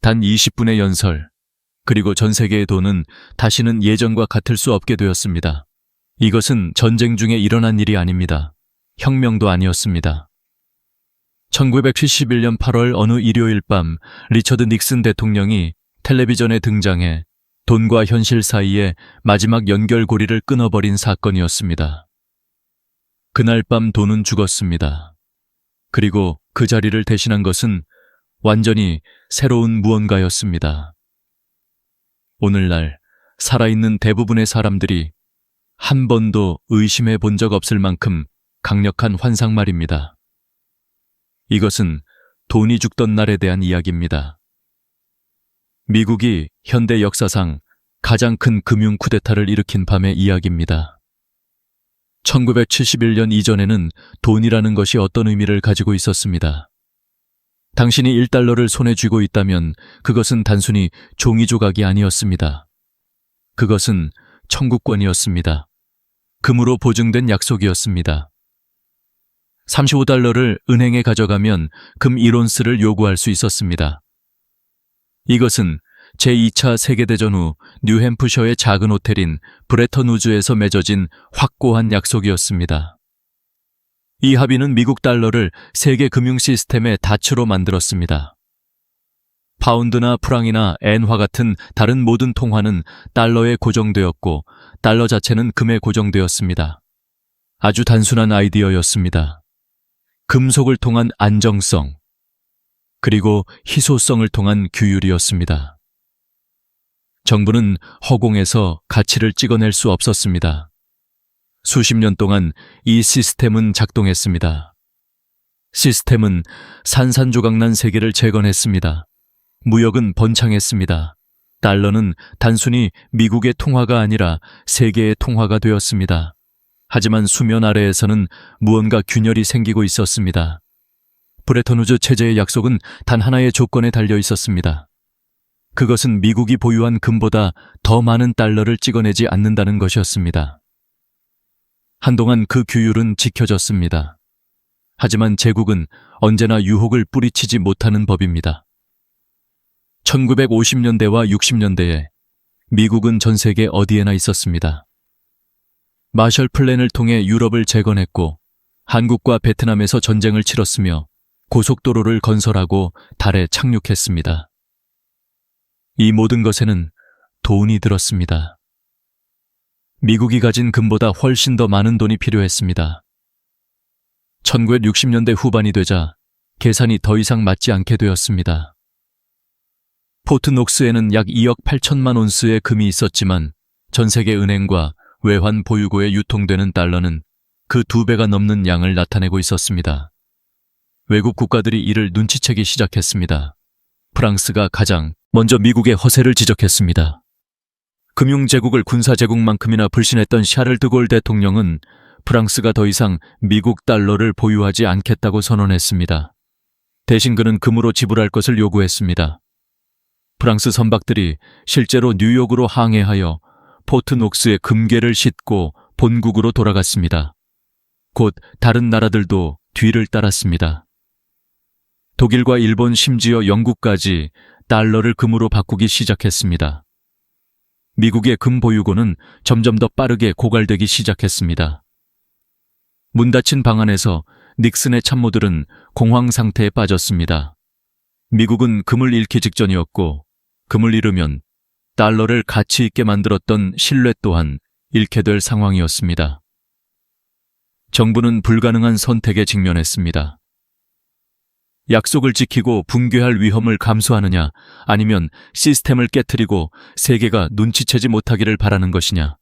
단 20분의 연설, 그리고 전 세계의 돈은 다시는 예전과 같을 수 없게 되었습니다. 이것은 전쟁 중에 일어난 일이 아닙니다. 혁명도 아니었습니다. 1971년 8월 어느 일요일 밤 리처드 닉슨 대통령이 텔레비전에 등장해 돈과 현실 사이에 마지막 연결고리를 끊어버린 사건이었습니다. 그날 밤 돈은 죽었습니다. 그리고 그 자리를 대신한 것은 완전히 새로운 무언가였습니다. 오늘날 살아있는 대부분의 사람들이 한 번도 의심해 본 적 없을 만큼 강력한 환상 말입니다. 이것은 돈이 죽던 날에 대한 이야기입니다. 미국이 현대 역사상 가장 큰 금융 쿠데타를 일으킨 밤의 이야기입니다. 1971년 이전에는 돈이라는 것이 어떤 의미를 가지고 있었습니다. 당신이 1달러를 손에 쥐고 있다면 그것은 단순히 종이 조각이 아니었습니다. 그것은 청구권이었습니다. 금으로 보증된 약속이었습니다. 35달러를 은행에 가져가면 금 1온스를 요구할 수 있었습니다. 이것은 제2차 세계대전 후 뉴햄프셔의 작은 호텔인 브레턴 우즈에서 맺어진 확고한 약속이었습니다. 이 합의는 미국 달러를 세계 금융 시스템의 닻으로 만들었습니다. 파운드나 프랑이나 엔화 같은 다른 모든 통화는 달러에 고정되었고 달러 자체는 금에 고정되었습니다. 아주 단순한 아이디어였습니다. 금속을 통한 안정성, 그리고 희소성을 통한 규율이었습니다. 정부는 허공에서 가치를 찍어낼 수 없었습니다. 수십 년 동안 이 시스템은 작동했습니다. 시스템은 산산조각난 세계를 재건했습니다. 무역은 번창했습니다. 달러는 단순히 미국의 통화가 아니라 세계의 통화가 되었습니다. 하지만 수면 아래에서는 무언가 균열이 생기고 있었습니다. 브레턴 우즈 체제의 약속은 단 하나의 조건에 달려 있었습니다. 그것은 미국이 보유한 금보다 더 많은 달러를 찍어내지 않는다는 것이었습니다. 한동안 그 규율은 지켜졌습니다. 하지만 제국은 언제나 유혹을 뿌리치지 못하는 법입니다. 1950년대와 60년대에 미국은 전 세계 어디에나 있었습니다. 마셜 플랜을 통해 유럽을 재건했고 한국과 베트남에서 전쟁을 치렀으며 고속도로를 건설하고 달에 착륙했습니다. 이 모든 것에는 돈이 들었습니다. 미국이 가진 금보다 훨씬 더 많은 돈이 필요했습니다. 1960년대 후반이 되자 계산이 더 이상 맞지 않게 되었습니다. 포트녹스에는 약 2억 8천만 온스의 금이 있었지만 전 세계 은행과 외환 보유고에 유통되는 달러는 그 2배가 넘는 양을 나타내고 있었습니다. 외국 국가들이 이를 눈치채기 시작했습니다. 프랑스가 가장 먼저 미국의 허세를 지적했습니다. 금융제국을 군사제국만큼이나 불신했던 샤를 드골 대통령은 프랑스가 더 이상 미국 달러를 보유하지 않겠다고 선언했습니다. 대신 그는 금으로 지불할 것을 요구했습니다. 프랑스 선박들이 실제로 뉴욕으로 항해하여 포트녹스의 금괴를 싣고 본국으로 돌아갔습니다. 곧 다른 나라들도 뒤를 따랐습니다. 독일과 일본, 심지어 영국까지 달러를 금으로 바꾸기 시작했습니다. 미국의 금 보유고는 점점 더 빠르게 고갈되기 시작했습니다. 문 닫힌 방 안에서 닉슨의 참모들은 공황 상태에 빠졌습니다. 미국은 금을 잃기 직전이었고 금을 잃으면 달러를 가치 있게 만들었던 신뢰 또한 잃게 될 상황이었습니다. 정부는 불가능한 선택에 직면했습니다. 약속을 지키고 붕괴할 위험을 감수하느냐, 아니면 시스템을 깨트리고 세계가 눈치채지 못하기를 바라는 것이냐.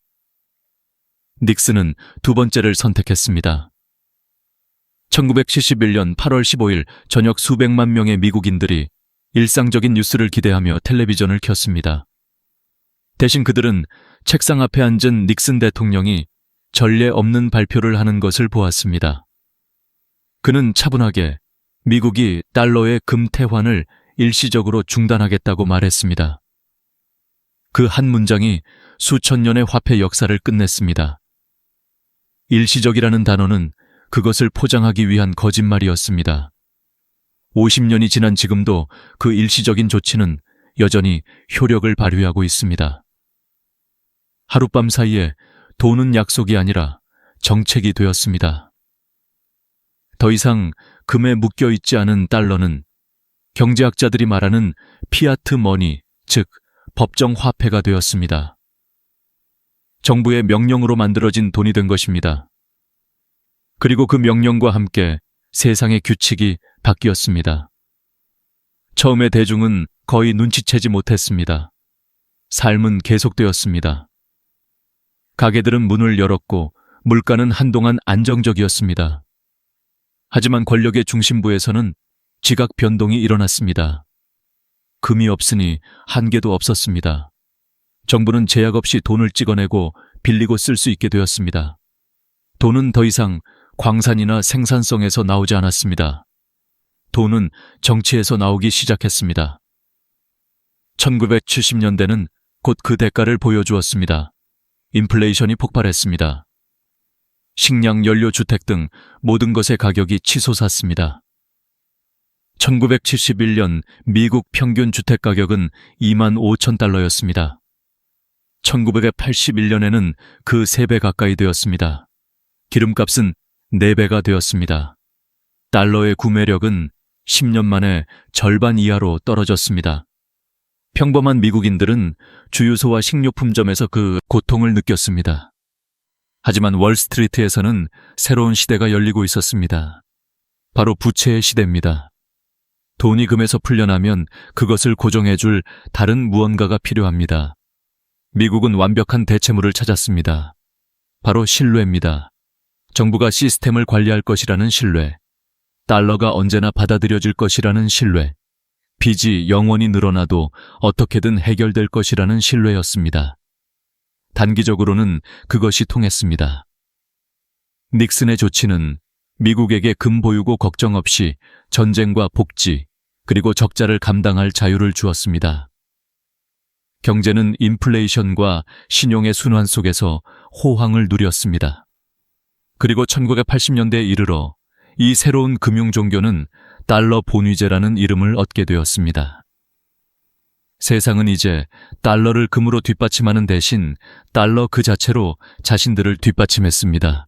닉슨은 두 번째를 선택했습니다. 1971년 8월 15일 저녁 수백만 명의 미국인들이 일상적인 뉴스를 기대하며 텔레비전을 켰습니다. 대신 그들은 책상 앞에 앉은 닉슨 대통령이 전례 없는 발표를 하는 것을 보았습니다. 그는 차분하게 미국이 달러의 금태환을 일시적으로 중단하겠다고 말했습니다. 그 한 문장이 수천 년의 화폐 역사를 끝냈습니다. 일시적이라는 단어는 그것을 포장하기 위한 거짓말이었습니다. 50년이 지난 지금도 그 일시적인 조치는 여전히 효력을 발휘하고 있습니다. 하룻밤 사이에 돈은 약속이 아니라 정책이 되었습니다. 더 이상 금에 묶여 있지 않은 달러는 경제학자들이 말하는 피아트 머니, 즉 법정 화폐가 되었습니다. 정부의 명령으로 만들어진 돈이 된 것입니다. 그리고 그 명령과 함께 세상의 규칙이 바뀌었습니다. 처음에 대중은 거의 눈치채지 못했습니다. 삶은 계속되었습니다. 가게들은 문을 열었고 물가는 한동안 안정적이었습니다. 하지만 권력의 중심부에서는 지각 변동이 일어났습니다. 금이 없으니 한계도 없었습니다. 정부는 제약 없이 돈을 찍어내고 빌리고 쓸 수 있게 되었습니다. 돈은 더 이상 광산이나 생산성에서 나오지 않았습니다. 돈은 정치에서 나오기 시작했습니다. 1970년대는 곧 그 대가를 보여주었습니다. 인플레이션이 폭발했습니다. 식량, 연료, 주택 등 모든 것의 가격이 치솟았습니다. 1971년 미국 평균 주택 가격은 25,000달러였습니다. 1981년에는 그 3배 가까이 되었습니다. 기름값은 4배가 되었습니다. 달러의 구매력은 10년 만에 절반 이하로 떨어졌습니다. 평범한 미국인들은 주유소와 식료품점에서 그 고통을 느꼈습니다. 하지만 월스트리트에서는 새로운 시대가 열리고 있었습니다. 바로 부채의 시대입니다. 돈이 금에서 풀려나면 그것을 고정해줄 다른 무언가가 필요합니다. 미국은 완벽한 대체물을 찾았습니다. 바로 신뢰입니다. 정부가 시스템을 관리할 것이라는 신뢰, 달러가 언제나 받아들여질 것이라는 신뢰, 빚이 영원히 늘어나도 어떻게든 해결될 것이라는 신뢰였습니다. 단기적으로는 그것이 통했습니다. 닉슨의 조치는 미국에게 금 보유고 걱정 없이 전쟁과 복지, 그리고 적자를 감당할 자유를 주었습니다. 경제는 인플레이션과 신용의 순환 속에서 호황을 누렸습니다. 그리고 1980년대에 이르러 이 새로운 금융 종교는 달러 본위제라는 이름을 얻게 되었습니다. 세상은 이제 달러를 금으로 뒷받침하는 대신 달러 그 자체로 자신들을 뒷받침했습니다.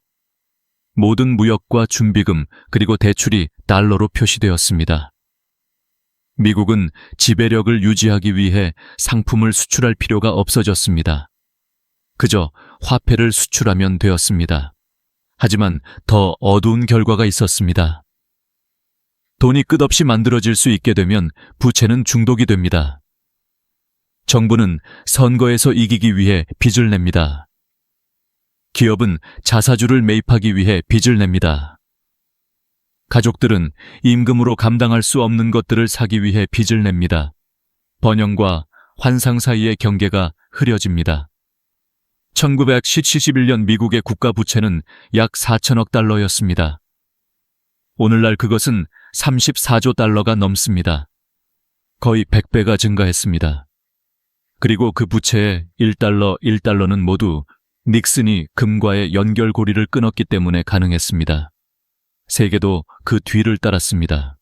모든 무역과 준비금 그리고 대출이 달러로 표시되었습니다. 미국은 지배력을 유지하기 위해 상품을 수출할 필요가 없어졌습니다. 그저 화폐를 수출하면 되었습니다. 하지만 더 어두운 결과가 있었습니다. 돈이 끝없이 만들어질 수 있게 되면 부채는 중독이 됩니다. 정부는 선거에서 이기기 위해 빚을 냅니다. 기업은 자사주를 매입하기 위해 빚을 냅니다. 가족들은 임금으로 감당할 수 없는 것들을 사기 위해 빚을 냅니다. 번영과 환상 사이의 경계가 흐려집니다. 1971년 미국의 국가 부채는 약 4천억 달러였습니다. 오늘날 그것은 34조 달러가 넘습니다. 거의 100배가 증가했습니다. 그리고 그 부채의 1달러는 모두 닉슨이 금과의 연결고리를 끊었기 때문에 가능했습니다. 세계도 그 뒤를 따랐습니다.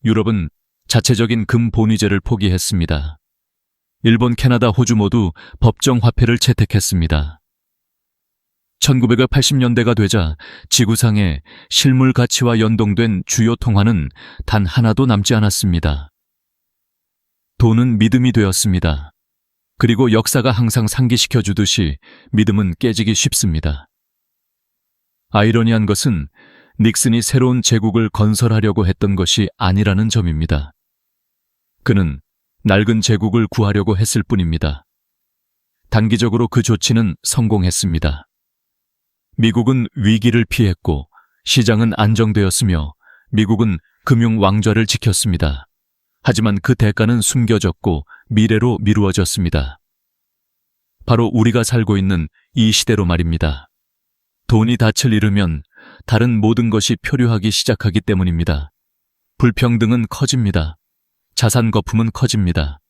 유럽은 자체적인 금 본위제를 포기했습니다. 일본, 캐나다, 호주 모두 법정 화폐를 채택했습니다. 1980년대가 되자 지구상에 실물 가치와 연동된 주요 통화는 단 하나도 남지 않았습니다. 돈은 믿음이 되었습니다. 그리고 역사가 항상 상기시켜 주듯이 믿음은 깨지기 쉽습니다. 아이러니한 것은 닉슨이 새로운 제국을 건설하려고 했던 것이 아니라는 점입니다. 그는 낡은 제국을 구하려고 했을 뿐입니다. 단기적으로 그 조치는 성공했습니다. 미국은 위기를 피했고 시장은 안정되었으며 미국은 금융 왕좌를 지켰습니다. 하지만 그 대가는 숨겨졌고 미래로 미루어졌습니다. 바로 우리가 살고 있는 이 시대로 말입니다. 돈이 닻을 잃으면 다른 모든 것이 표류하기 시작하기 때문입니다. 불평등은 커집니다. 자산 거품은 커집니다.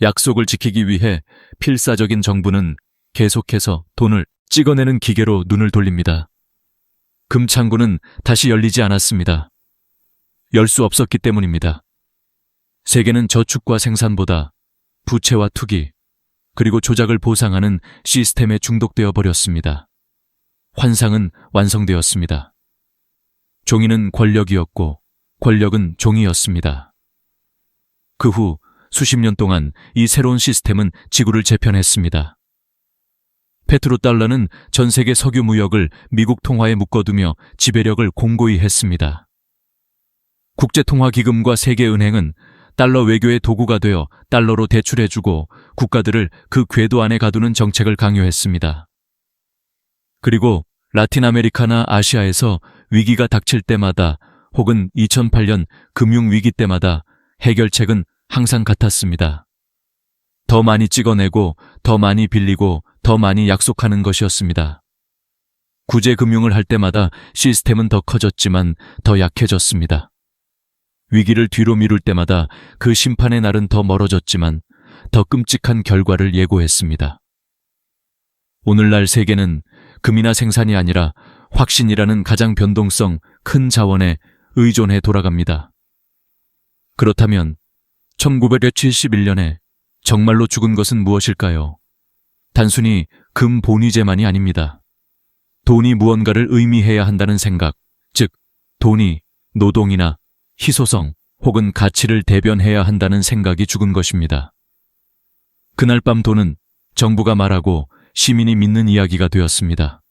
약속을 지키기 위해 필사적인 정부는 계속해서 돈을 찍어내는 기계로 눈을 돌립니다. 금창고는 다시 열리지 않았습니다. 열 수 없었기 때문입니다. 세계는 저축과 생산보다 부채와 투기, 그리고 조작을 보상하는 시스템에 중독되어 버렸습니다. 환상은 완성되었습니다. 종이는 권력이었고 권력은 종이었습니다. 그 후 수십 년 동안 이 새로운 시스템은 지구를 재편했습니다. 페트로달러는 전 세계 석유 무역을 미국 통화에 묶어두며 지배력을 공고히 했습니다. 국제통화기금과 세계은행은 달러 외교의 도구가 되어 달러로 대출해주고 국가들을 그 궤도 안에 가두는 정책을 강요했습니다. 그리고 라틴 아메리카나 아시아에서 위기가 닥칠 때마다 혹은 2008년 금융위기 때마다 해결책은 항상 같았습니다. 더 많이 찍어내고 더 많이 빌리고 더 많이 약속하는 것이었습니다. 구제금융을 할 때마다 시스템은 더 커졌지만 더 약해졌습니다. 위기를 뒤로 미룰 때마다 그 심판의 날은 더 멀어졌지만 더 끔찍한 결과를 예고했습니다. 오늘날 세계는 금이나 생산이 아니라 확신이라는 가장 변동성 큰 자원에 의존해 돌아갑니다. 그렇다면 1971년에 정말로 죽은 것은 무엇일까요? 단순히 금 본위제만이 아닙니다. 돈이 무언가를 의미해야 한다는 생각, 즉 돈이 노동이나 희소성 혹은 가치를 대변해야 한다는 생각이 죽은 것입니다. 그날 밤 돈은 정부가 말하고 시민이 믿는 이야기가 되었습니다.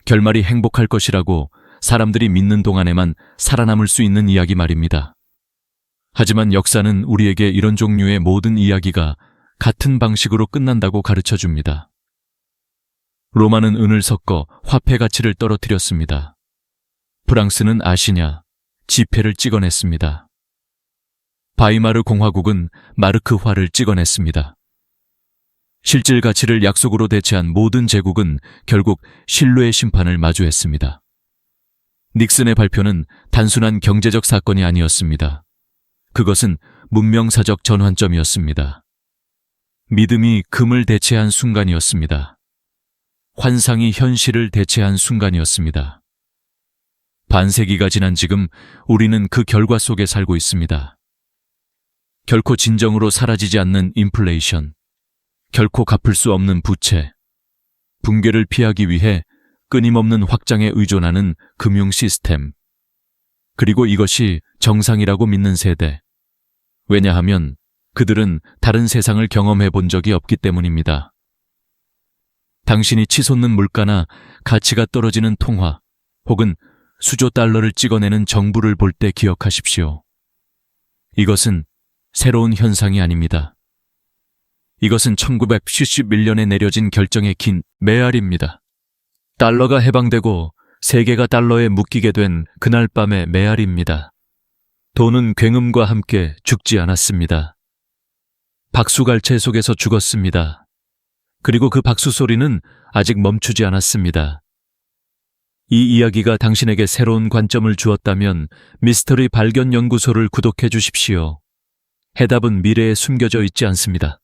결말이 행복할 것이라고 사람들이 믿는 동안에만 살아남을 수 있는 이야기 말입니다. 하지만 역사는 우리에게 이런 종류의 모든 이야기가 같은 방식으로 끝난다고 가르쳐 줍니다. 로마는 은을 섞어 화폐 가치를 떨어뜨렸습니다. 프랑스는 아시냐, 지폐를 찍어냈습니다. 바이마르 공화국은 마르크화를 찍어냈습니다. 실질 가치를 약속으로 대체한 모든 제국은 결국 신뢰의 심판을 마주했습니다. 닉슨의 발표는 단순한 경제적 사건이 아니었습니다. 그것은 문명사적 전환점이었습니다. 믿음이 금을 대체한 순간이었습니다. 환상이 현실을 대체한 순간이었습니다. 반세기가 지난 지금 우리는 그 결과 속에 살고 있습니다. 결코 진정으로 사라지지 않는 인플레이션, 결코 갚을 수 없는 부채, 붕괴를 피하기 위해 끊임없는 확장에 의존하는 금융 시스템, 그리고 이것이 정상이라고 믿는 세대. 왜냐하면 그들은 다른 세상을 경험해 본 적이 없기 때문입니다. 당신이 치솟는 물가나 가치가 떨어지는 통화 혹은 수조 달러를 찍어내는 정부를 볼 때 기억하십시오. 이것은 새로운 현상이 아닙니다. 이것은 1971년에 내려진 결정의 긴 메아리입니다. 달러가 해방되고 세계가 달러에 묶이게 된 그날 밤의 메아리입니다. 돈은 굉음과 함께 죽지 않았습니다. 박수갈채 속에서 죽었습니다. 그리고 그 박수 소리는 아직 멈추지 않았습니다. 이 이야기가 당신에게 새로운 관점을 주었다면 미스터리 발견 연구소를 구독해 주십시오. 해답은 미래에 숨겨져 있지 않습니다.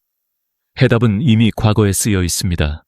해답은 이미 과거에 쓰여 있습니다.